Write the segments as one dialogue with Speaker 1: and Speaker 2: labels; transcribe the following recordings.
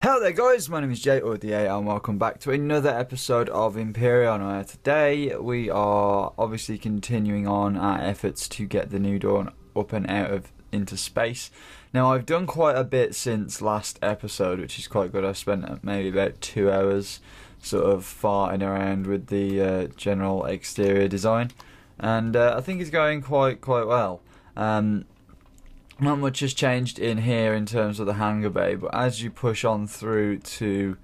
Speaker 1: Hello there guys, my name is Jay or DA and welcome back to another episode of Empyrion, where today we are obviously continuing on our efforts to get the new dawn up and out of into space. Now I've done quite a bit since last episode, which is quite good. I've spent maybe about 2 hours sort of farting around with the general exterior design, and I think it's going quite well. Not much has changed in here in terms of the hangar bay, but as you push on through to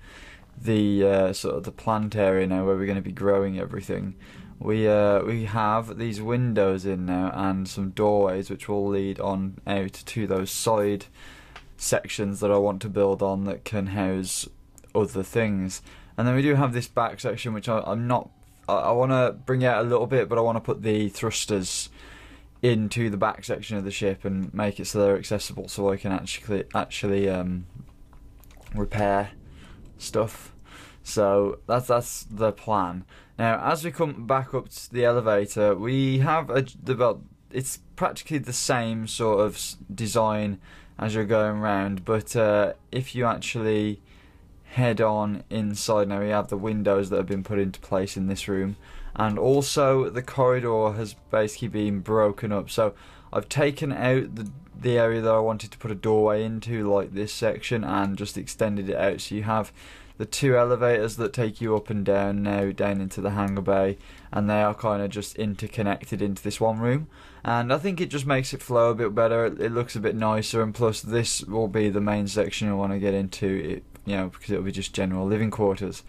Speaker 1: the sort of the plant area now, where we're going to be growing everything, we have these windows in now and some doorways which will lead on out to those side sections that I want to build on that can house other things. And then we do have this back section which I want to bring out a little bit, but I want to put the thrusters into the back section of the ship and make it so they're accessible, so I can actually repair stuff. So that's the plan. Now, as we come back up to the elevator, we have it's practically the same sort of design as you're going around, but if you actually head on inside, now we have the windows that have been put into place in this room, and also the corridor has basically been broken up. So I've taken out the area that I wanted to put a doorway into, like this section, and just extended it out, so you have the 2 elevators that take you up and down now down into the hangar bay, and they are kind of just interconnected into this one room, and I think it just makes it flow a bit better. It looks a bit nicer, and plus this will be the main section I want to get into it, you know, because it'll be just general living quarters.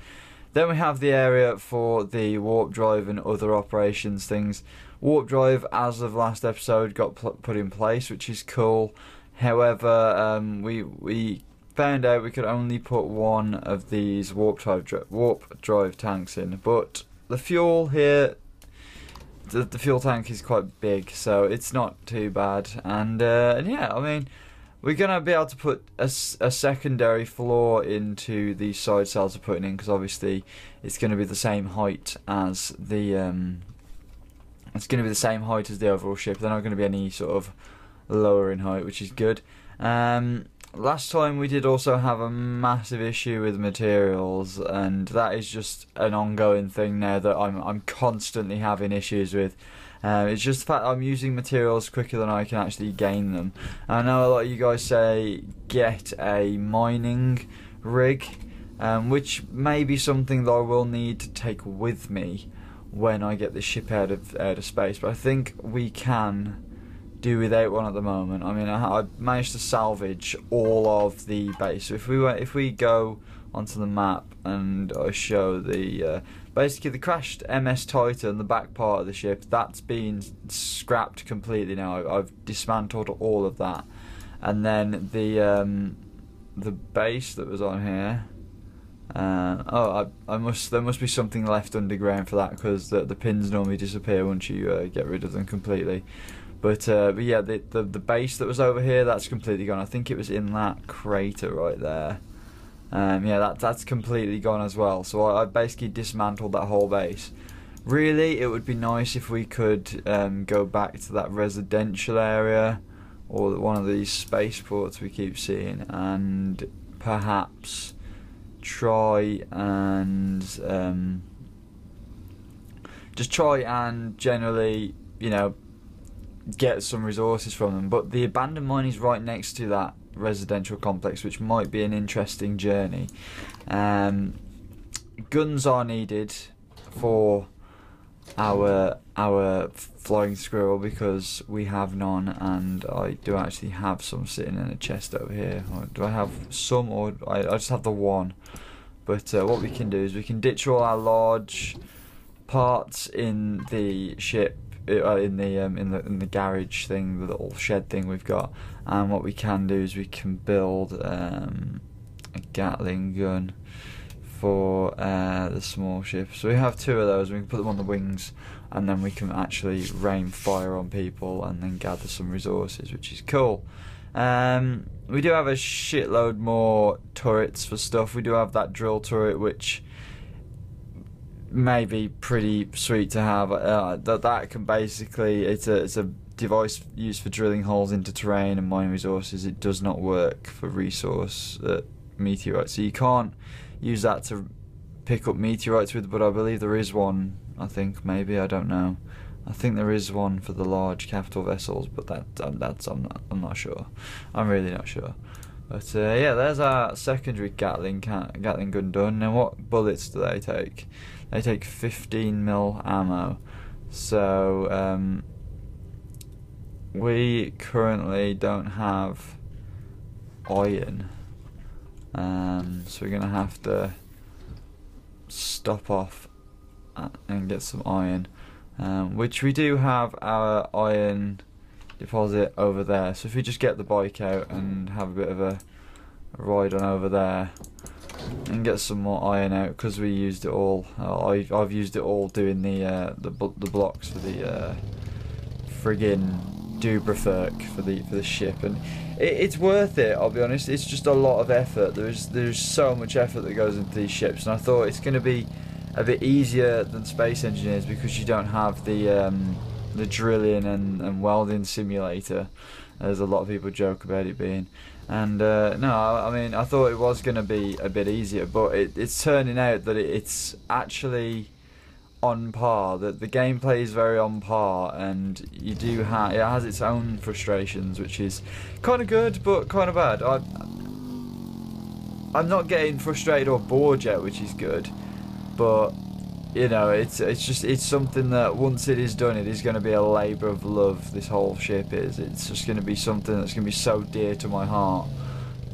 Speaker 1: Then we have the area for the warp drive and other operations things. Warp drive, as of last episode, got put in place, which is cool. However, we found out we could only put one of these warp drive tanks in, but the fuel here, the fuel tank is quite big, so it's not too bad. And yeah, I mean, we're going to be able to put a secondary floor into these side cells we're putting in, because obviously it's going to be the same height as the overall ship. They're not going to be any sort of lower in height, which is good. Last time we did also have a massive issue with materials, and that is just an ongoing thing now that I'm constantly having issues with. It's just the fact I'm using materials quicker than I can actually gain them. I know a lot of you guys say get a mining rig, which may be something that I will need to take with me when I get the ship out of space, but I think we can do without one at the moment. I mean, I managed to salvage all of the base. So if we go onto the map and I show the basically the crashed MS Titan, the back part of the ship, that's been scrapped completely now. I've dismantled all of that, and then the base that was on here. There must be something left underground for that, because the pins normally disappear once you get rid of them completely. But yeah, the base that was over here, that's completely gone. I think it was in that crater right there. Yeah, that's completely gone as well. So I basically dismantled that whole base. Really, it would be nice if we could go back to that residential area, or one of these spaceports we keep seeing, and perhaps try and just try and generally, you know, get some resources from them. But the abandoned mine is right next to that residential complex, which might be an interesting journey. Guns are needed for our flying squirrel, because we have none, and I do actually have some sitting in a chest over here. Or do I have some, or I just have the one? But what we can do is we can ditch all our large parts in the ship, in the garage thing, the little shed thing we've got, and what we can do is we can build a Gatling gun for the small ship. So we have 2 of those. We can put them on the wings, and then we can actually rain fire on people and then gather some resources, which is cool. We do have a shitload more turrets for stuff. We do have that drill turret, which may be pretty sweet to have. That can basically, it's a device used for drilling holes into terrain and mining resources. It does not work for resource meteorites. So you can't use that to pick up meteorites with, but I believe there is one. I think maybe, I don't know. I think there is one for the large capital vessels, but I'm not sure. I'm really not sure. But yeah, there's our secondary Gatling gun done. Now, what bullets do they take? They take 15mm ammo. So we currently don't have iron, so we're gonna have to stop off and get some iron, which we do have our iron deposit over there. So if we just get the bike out and have a bit of a ride on over there and get some more iron out, because we used it all. I've used it all doing the blocks for the friggin' Dubraferk for the ship, and it's worth it. I'll be honest. It's just a lot of effort. There's so much effort that goes into these ships, and I thought it's going to be a bit easier than Space Engineers because you don't have the drilling and welding simulator, as a lot of people joke about it being. And no, I mean, I thought it was going to be a bit easier, but it's turning out that it's actually on par. That the gameplay is very on par, and you do have, it has its own frustrations, which is kind of good but kind of bad. I'm not getting frustrated or bored yet, which is good, but you know, it's something that once it is done, it is going to be a labour of love. This whole ship is. It's just going to be something that's going to be so dear to my heart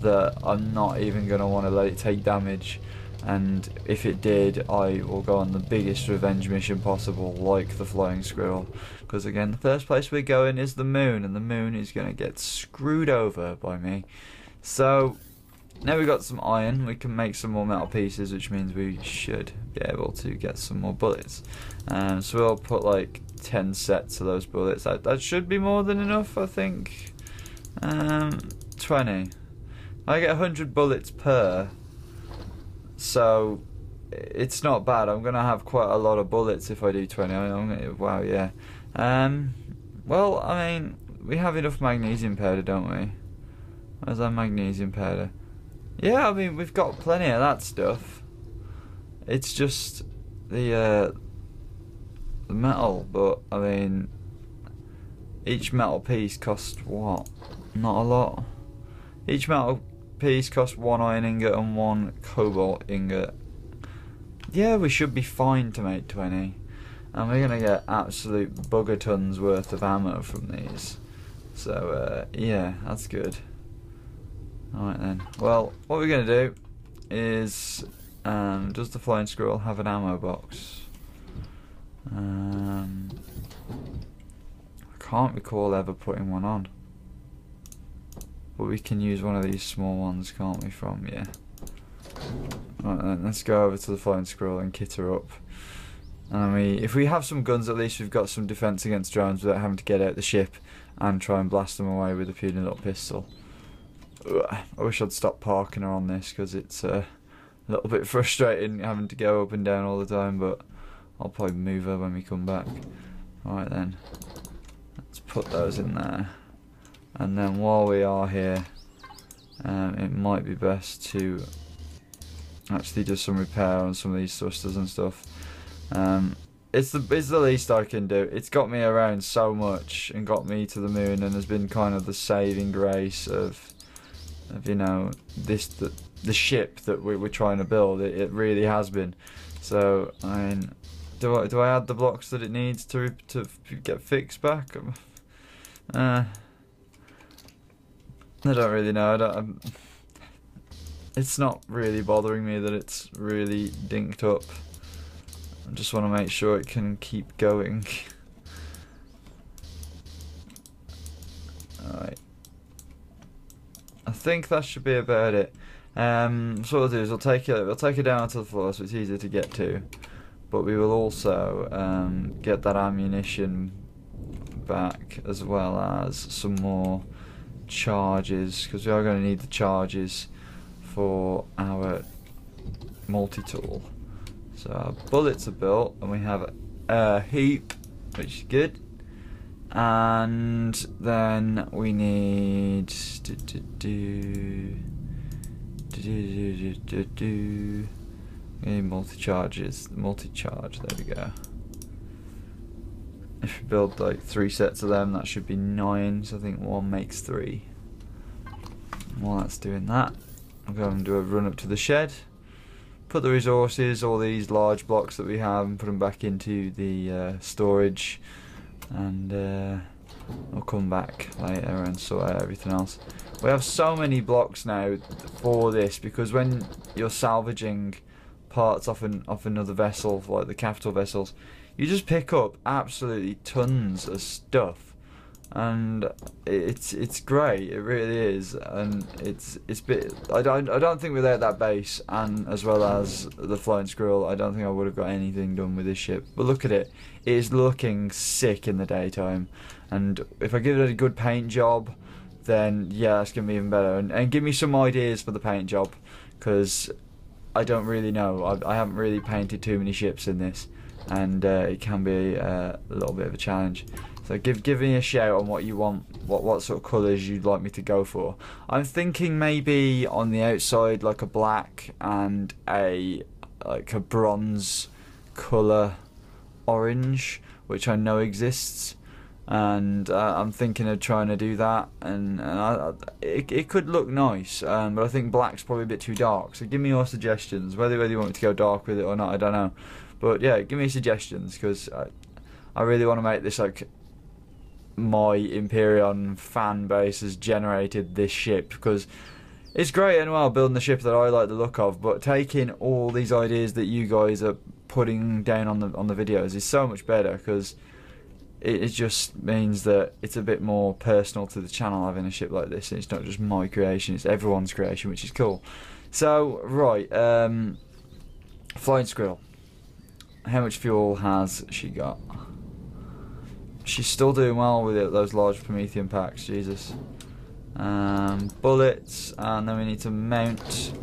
Speaker 1: that I'm not even going to want to let it take damage. And if it did, I will go on the biggest revenge mission possible, like the flying squirrel. Because again, the first place we're going is the moon, and the moon is going to get screwed over by me. So now we've got some iron, we can make some more metal pieces, which means we should be able to get some more bullets. So we'll put like 10 sets of those bullets. That should be more than enough, I think. 20. I get 100 bullets per, so it's not bad. I'm gonna have quite a lot of bullets if I do 20. Wow, yeah. Well, I mean, we have enough magnesium powder, don't we? Where's our magnesium powder? Yeah, I mean, we've got plenty of that stuff. It's just the metal, but I mean, each metal piece costs what? Not a lot. Each metal piece costs 1 iron ingot and 1 cobalt ingot. Yeah, we should be fine to make 20. And we're gonna get absolute bugger tons worth of ammo from these. So yeah, that's good. Alright then. Well, what we're going to do is, does the flying squirrel have an ammo box? I can't recall ever putting one on. But we can use one of these small ones, can't we, from, yeah. Right then, let's go over to the flying squirrel and kit her up. And if we have some guns, at least we've got some defense against drones without having to get out the ship and try and blast them away with a puny little pistol. I wish I'd stop parking her on this, because it's a little bit frustrating having to go up and down all the time, but I'll probably move her when we come back. Alright then, let's put those in there, and then while we are here, it might be best to actually do some repair on some of these thrusters and stuff. It's the least I can do. It's got me around so much and got me to the moon, and has been kind of the saving grace of you know, the ship that we're trying to build. It really has been. So I mean, do I add the blocks that it needs to get fixed back? I don't really know. It's not really bothering me that it's really dinked up. I just want to make sure it can keep going. Alright. I think that should be about it. So what we'll do is we'll take it down to the floor so it's easier to get to, but we will also get that ammunition back, as well as some more charges, because we are going to need the charges for our multi-tool. So our bullets are built, and we have a heap, which is good. And then we need Multi-charges. Multi-charge, there we go. If we build like 3 sets of them, that should be 9, so I think 1 makes 3. While that's doing that, I'm going to do a run up to the shed, put the resources, all these large blocks that we have, and put them back into the storage, and I'll come back later and sort out everything else. We have so many blocks now for this, because when you're salvaging parts off another vessel, like the capital vessels, you just pick up absolutely tons of stuff, and it's great. It really is, and it's bit. I don't think without that base, and as well as the flying squirrel, I don't think I would have got anything done with this ship. But look at it; it is looking sick in the daytime, and if I give it a good paint job, then yeah, it's gonna be even better. And give me some ideas for the paint job, because I don't really know. I haven't really painted too many ships in this, and it can be a little bit of a challenge. So give me a shout on what you want, what sort of colours you'd like me to go for. I'm thinking maybe on the outside like a black and a bronze colour orange, which I know exists, and I'm thinking of trying to do that, and it could look nice, but I think black's probably a bit too dark. So give me your suggestions, whether you want me to go dark with it or not, I don't know. But yeah, give me suggestions, because I really want to make this like my Empyrion fan base has generated this ship, because it's great and well building the ship that I like the look of, but taking all these ideas that you guys are putting down on the videos is so much better, because it just means that it's a bit more personal to the channel having a ship like this, and it's not just my creation, it's everyone's creation, which is cool. So right, flying squirrel. How much fuel has she got? She's still doing well with it, those large Promethean packs, Jesus. Bullets, and then we need to mount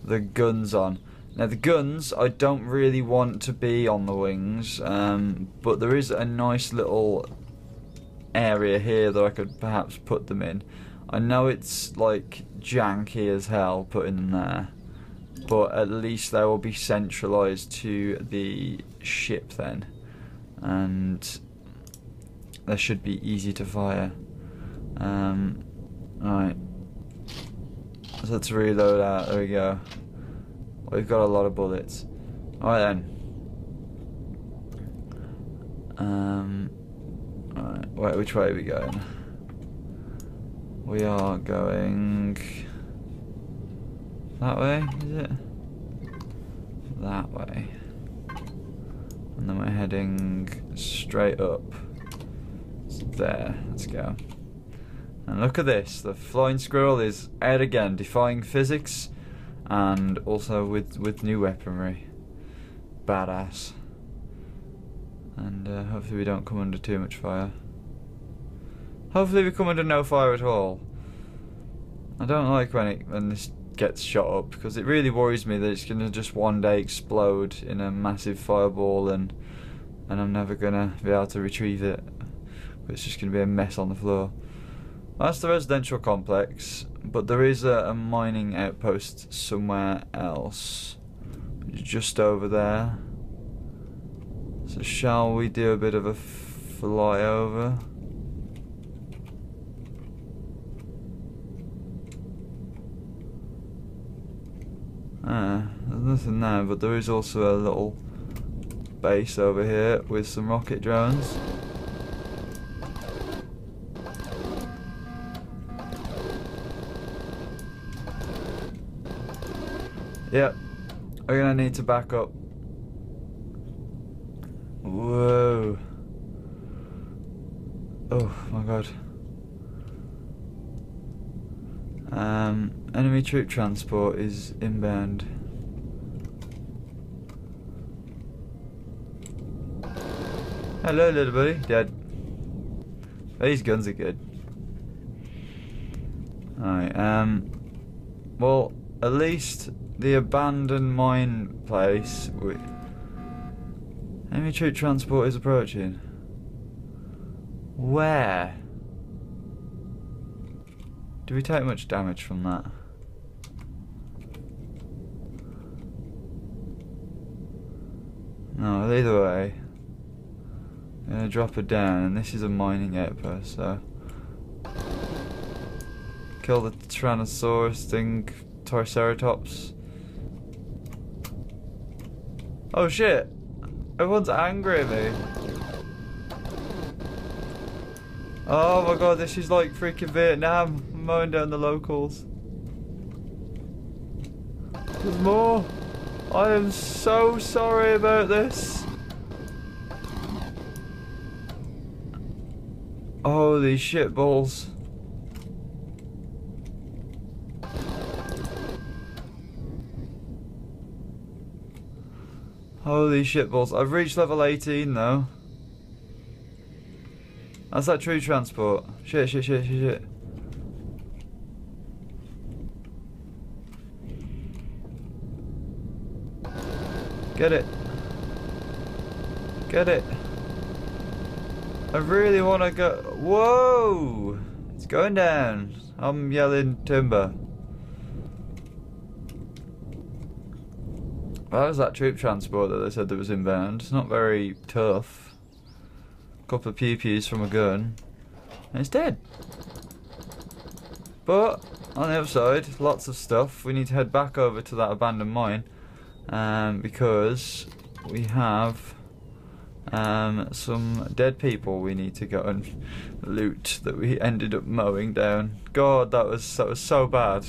Speaker 1: the guns on. Now the guns, I don't really want to be on the wings, but there is a nice little area here that I could perhaps put them in. I know it's like janky as hell putting them there, but at least they will be centralised to the ship then, and they should be easy to fire. Alright, so let's reload out, there we go. We've got a lot of bullets. Alright then. Alright, wait, which way are we going? We are going that way, is it? That way. And then we're heading straight up. It's there, let's go. And look at this, the flying squirrel is out again, defying physics, and also with new weaponry. Badass. And hopefully we don't come under too much fire. Hopefully we come under no fire at all. I don't like when this gets shot up, because it really worries me that it's going to just one day explode in a massive fireball, and I'm never going to be able to retrieve it. It's just going to be a mess on the floor. That's the residential complex, but there is a mining outpost somewhere else, just over there. So shall we do a bit of a flyover? There's nothing there, but there is also a little base over here with some rocket drones. Yep, we're gonna need to back up. Whoa. Oh my god. Enemy troop transport is inbound. Hello little buddy, dead. These guns are good. Alright, well, at least the abandoned mine place. Enemy troop transport is approaching. Where? Do we take much damage from that? No, either way. I'm gonna drop her down, and this is a mining outpost, so. Kill the Tyrannosaurus thing, Triceratops. Oh shit! Everyone's angry at me. Oh my god, this is like freaking Vietnam, mowing down the locals. There's more. I am so sorry about this. Holy shit balls. Holy shit balls. I've reached level 18 though. That's that true transport. Shit. Get it. Get it. I really want to go. Whoa! It's going down. I'm yelling timber. That was that troop transport that they said that was inbound. It's not very tough. A couple of pew-pews from a gun. And it's dead. But, on the other side, lots of stuff. We need to head back over to that abandoned mine. Because we have some dead people we need to go and loot that we ended up mowing down. God, that was so bad.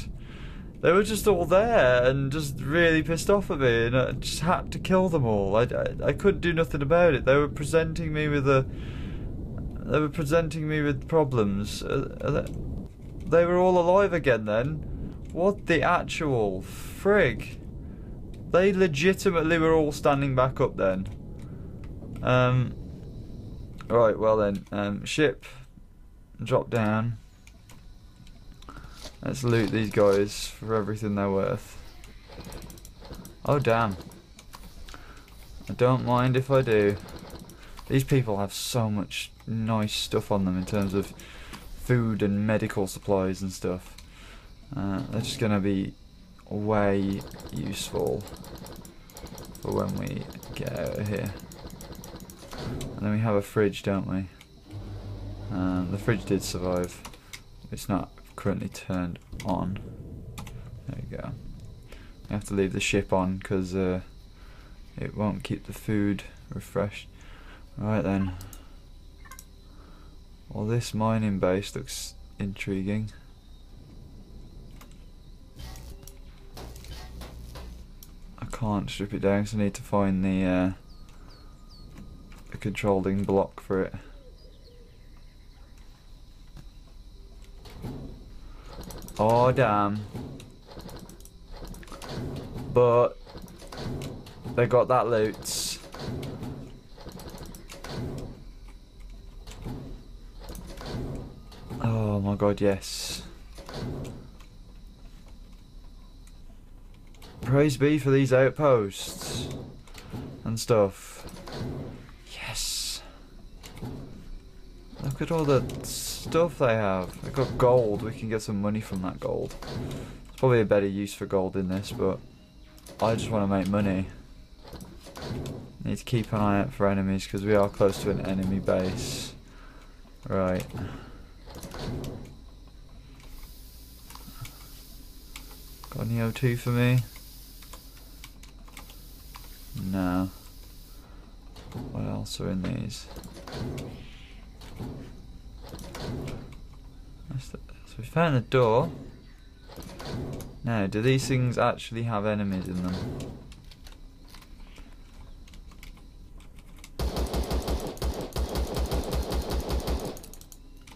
Speaker 1: They were just all there and just really pissed off at me, and I just had to kill them all. I couldn't do nothing about it. They were presenting me with problems. They were all alive again then. What the actual frig? They legitimately were all standing back up then. Right, well then, ship, drop down. Let's loot these guys for everything they're worth. Oh damn. I don't mind if I do. These people have so much nice stuff on them in terms of food and medical supplies and stuff. They're just gonna be way useful for when we get out of here. And then we have a fridge, don't we? The fridge did survive. It's not currently turned on. There we go. We have to leave the ship on because it won't keep the food refreshed. Right then. Well, this mining base looks intriguing. I can't strip it down because I need to find the controlling block for it. Oh damn. But they got that loot. Oh my god, yes. Praise be for these outposts and stuff. Yes. Look at all the stuff they have. They've got gold. We can get some money from that gold. There's probably a better use for gold in this, but I just want to make money. Need to keep an eye out for enemies because we are close to an enemy base. Right. Got any O2 for me? No. What else are in these? So we found the door. Now, do these things actually have enemies in them?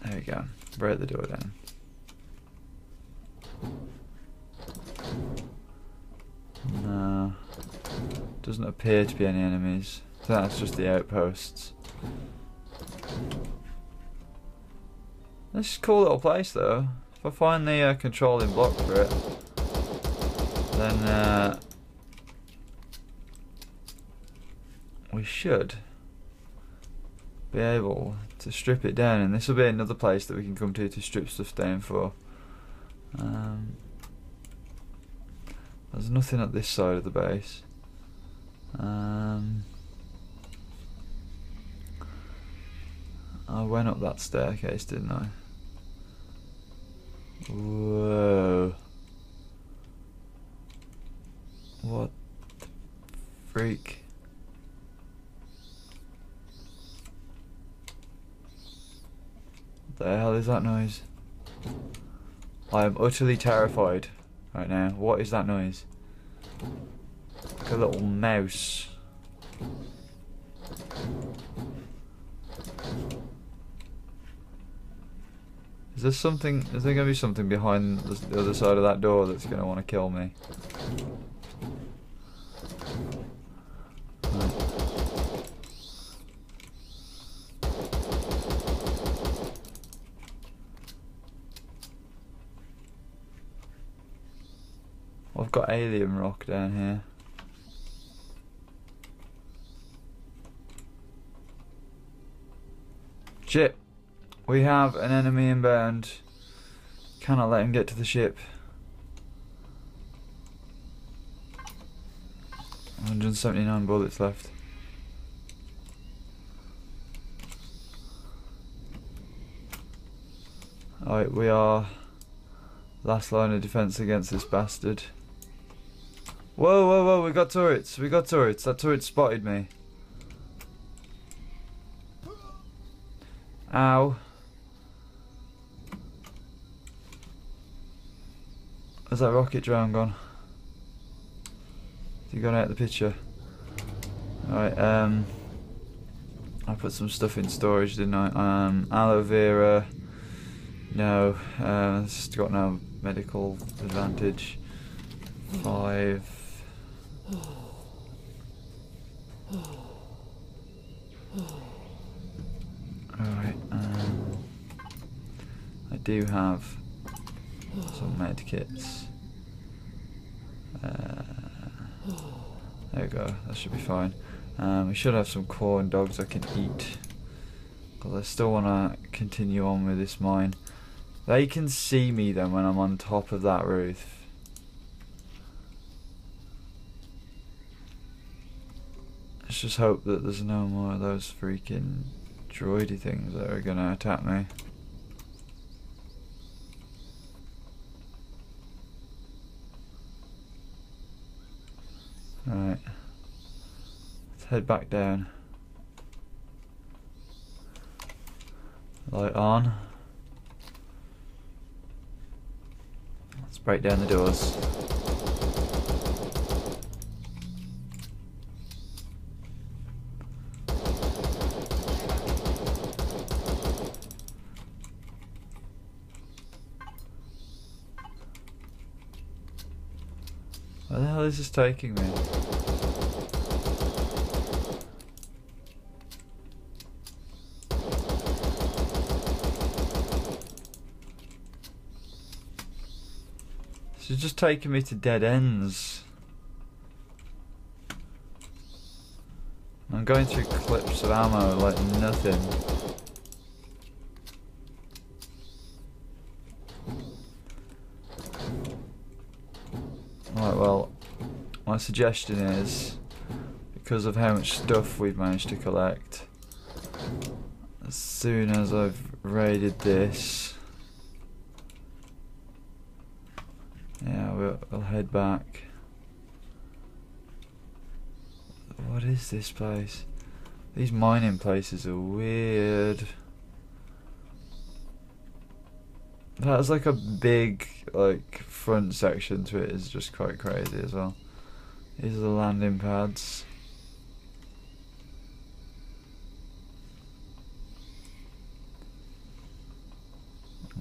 Speaker 1: There we go. Break the door down. No. Doesn't appear to be any enemies. So that's just the outposts. This is a cool little place though. If I find the controlling block for it, then we should be able to strip it down, and this will be another place that we can come to strip stuff down for. There's nothing at this side of the base. I went up that staircase, didn't I? Whoa. What the freak? What the hell is that noise? I am utterly terrified right now. What is that noise? Like a little mouse. Is there something? Is there going to be something behind the other side of that door that's going to want to kill me? Right. I've got alien rock down here. Shit. We have an enemy inbound. Cannot let him get to the ship. 179 bullets left. Alright, we are last line of defense against this bastard. Whoa, whoa, whoa, we got turrets. We got turrets. That turret spotted me. Ow. Has that rocket drone gone? Has he gone out of the picture? Alright, I put some stuff in storage, didn't I? Aloe vera. No, it's got no medical advantage. 5. Alright, I do have some med kits. There we go, that should be fine. We should have some corn dogs I can eat, because I still want to continue on with this mine. They can see me then when I'm on top of that roof. Let's just hope that there's no more of those freaking droidy things that are gonna attack me. Alright, let's head back down. Light on. Let's break down the doors. Where the hell is this taking me? This is just taking me to dead ends. I'm going through clips of ammo like nothing. Right, well, my suggestion is, because of how much stuff we've managed to collect, as soon as I've raided this, yeah, we'll head back. What is this place? These mining places are weird. That has like a big front section to it, is just quite crazy as well. These are the landing pads.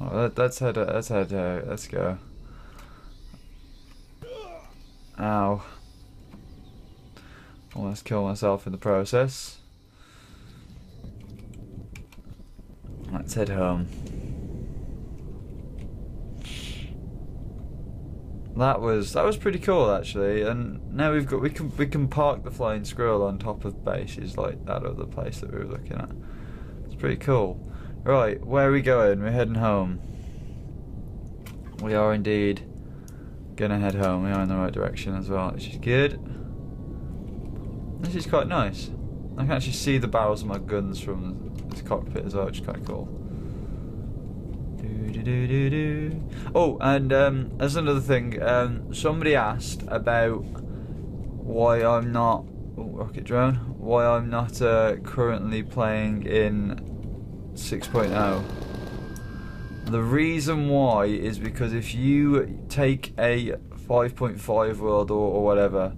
Speaker 1: Oh, let's head out, let's go. Ow. Almost killed myself in the process. Let's head home. That was pretty cool actually, and now we can park the flying squirrel on top of bases like that other place that we were looking at. It's pretty cool. Right, where are we going? We're heading home. We are indeed gonna head home. We are in the right direction as well, which is good. This is quite nice. I can actually see the barrels of my guns from this cockpit as well, which is kind of cool. Oh, and there's another thing. Somebody asked about why I'm not rocket drone. Why I'm not currently playing in 6.0. The reason why is because if you take a 5.5 world or whatever,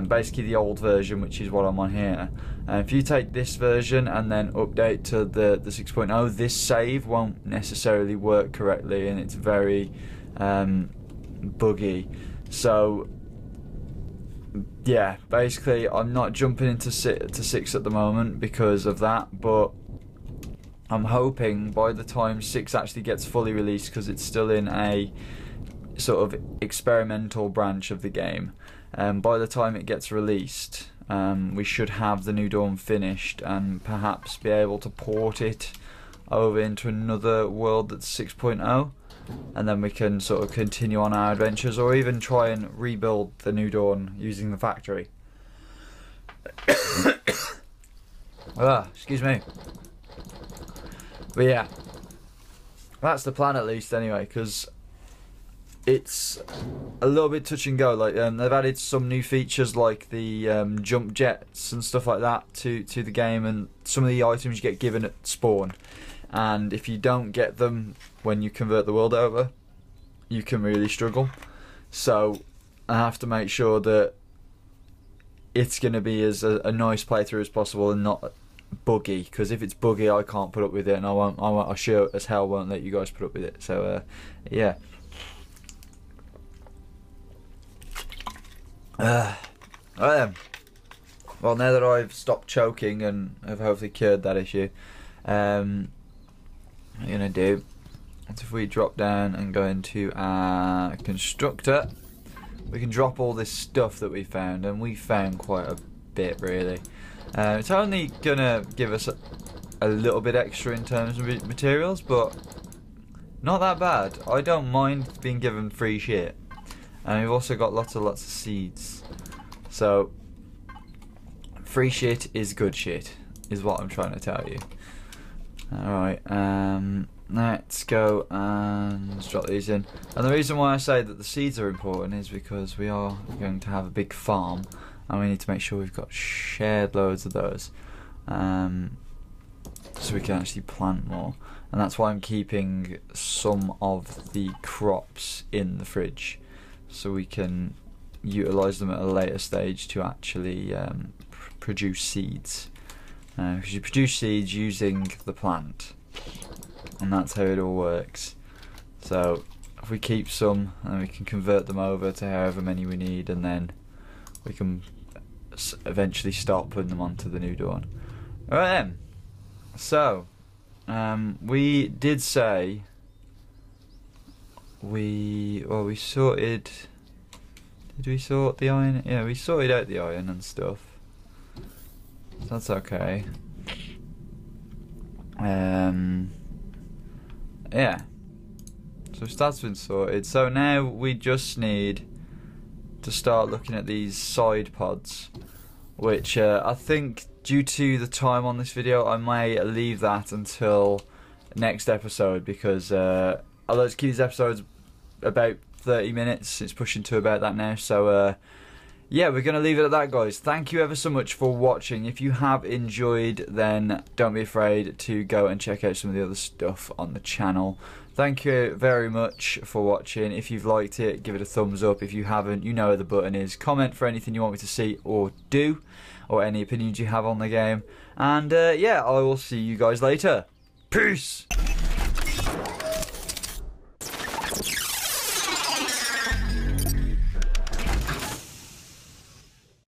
Speaker 1: basically the old version, which is what I'm on here, if you take this version and then update to the 6.0, this save won't necessarily work correctly, and it's very buggy. So yeah, basically I'm not jumping into 6 at the moment because of that, but I'm hoping by the time 6 actually gets fully released, because it's still in a sort of experimental branch of the game, by the time it gets released, we should have the New Dawn finished and perhaps be able to port it over into another world that's 6.0, and then we can sort of continue on our adventures, or even try and rebuild the New Dawn using the factory. Excuse me. But yeah, that's the plan at least anyway, because it's a little bit touch and go. Like they've added some new features like the jump jets and stuff like that to the game, and some of the items you get given at spawn, and if you don't get them when you convert the world over, you can really struggle. So I have to make sure that it's going to be as a nice playthrough as possible and not buggy, because if it's buggy I can't put up with it, and I sure as hell won't let you guys put up with it. So yeah. Well, now that I've stopped choking and have hopefully cured that issue, what I'm gonna do is, if we drop down and go into our constructor, we can drop all this stuff that we found, and we found quite a bit really. It's only gonna give us a little bit extra in terms of materials, but not that bad. I don't mind being given free shit, and we've also got lots of seeds. So free shit is good shit, is what I'm trying to tell you. Alright, let's go and drop these in. And the reason why I say that the seeds are important is because we are going to have a big farm, and we need to make sure we've got shared loads of those, so we can actually plant more. And that's why I'm keeping some of the crops in the fridge, so we can utilise them at a later stage to actually produce seeds. Because you produce seeds using the plant, and that's how it all works. So if we keep some, and we can convert them over to however many we need, and then we can eventually start putting them onto the New Dawn. Alright then, so we did say we sorted. Did we sort the iron? Yeah, we sorted out the iron and stuff, so that's okay. Yeah, so that's been sorted. So now we just need to start looking at these side pods, which I think, due to the time on this video, I may leave that until next episode, because I'd like to keep these episodes about 30 minutes. It's pushing to about that now. So yeah, we're going to leave it at that, guys. Thank you ever so much for watching. If you have enjoyed, then don't be afraid to go and check out some of the other stuff on the channel. Thank you very much for watching. If you've liked it, give it a thumbs up. If you haven't, you know where the button is. Comment for anything you want me to see or do, or any opinions you have on the game. And yeah, I will see you guys later. Peace!